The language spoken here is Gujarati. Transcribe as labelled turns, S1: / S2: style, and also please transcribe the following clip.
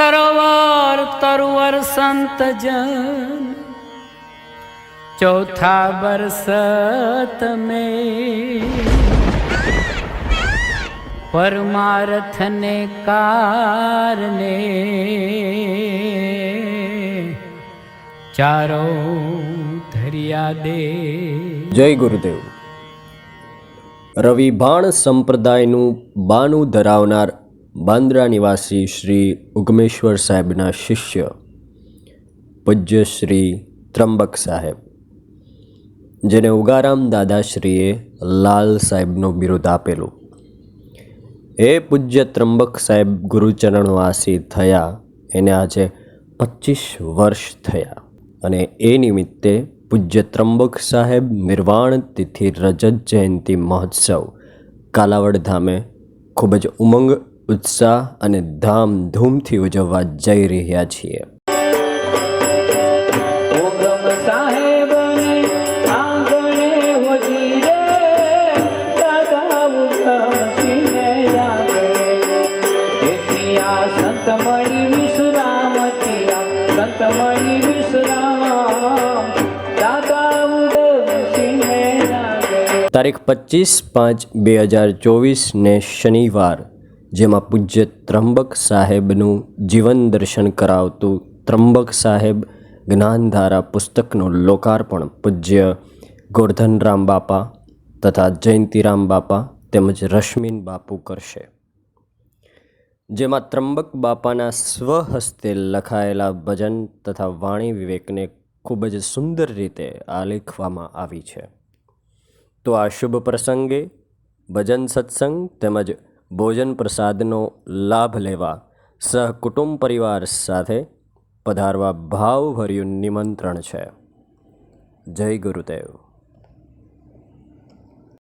S1: સરોવર તરુવર સંત જન चौथा बरसत में परमार्थ ने कारणे चारो धरिया दे।
S2: जय गुरुदेव। रविभाण संप्रदायનું બાનું ધરાવનાર બાંદ્રા નિવાસી શ્રી ઉગમેશ્વર સાહેબના શિષ્ય પૂજ્ય શ્રી ત્રંબક સાહેબ, જેને ઉગારામ દાદાશ્રીએ લાલ સાહેબનું બિરુદ આપેલું, એ પૂજ્ય ત્રંબક સાહેબ ગુરુચરણવાસી થયા એને આજે 25 વર્ષ થયા અને એ નિમિત્તે પૂજ્ય ત્રંબક સાહેબ નિર્વાણ તિથિ રજત જયંતિ મહોત્સવ કાલાવડ ધામે ખૂબ જ ઉમંગ, ઉત્સાહ અને ધામધૂમથી ઉજવવા જઈ રહ્યા છીએ। તારીખ 25/5/2024 ને શનિવાર, જેમાં પૂજ્ય ત્રંબક સાહેબનું જીવન દર્શન કરાવતું ત્રંબક સાહેબ જ્ઞાનધારા પુસ્તકનું લોકાર્પણ પૂજ્ય ગોરધનરામ બાપા તથા જયંતિરામ બાપા તેમજ રશ્મિન બાપુ કરશે, જેમાં ત્રંબક બાપાના સ્વહસ્તે લખાયેલા ભજન તથા વાણી વિવેકને ખૂબ જ સુંદર રીતે આલેખવામાં આવી છે। તો આ શુભ પ્રસંગે ભજન સત્સંગ તેમજ ભોજન પ્રસાદનો લાભ લેવા સહકુટુંબ પરિવાર સાથે પધારવા ભાવભર્યું નિમંત્રણ છે। જય ગુરુદેવ।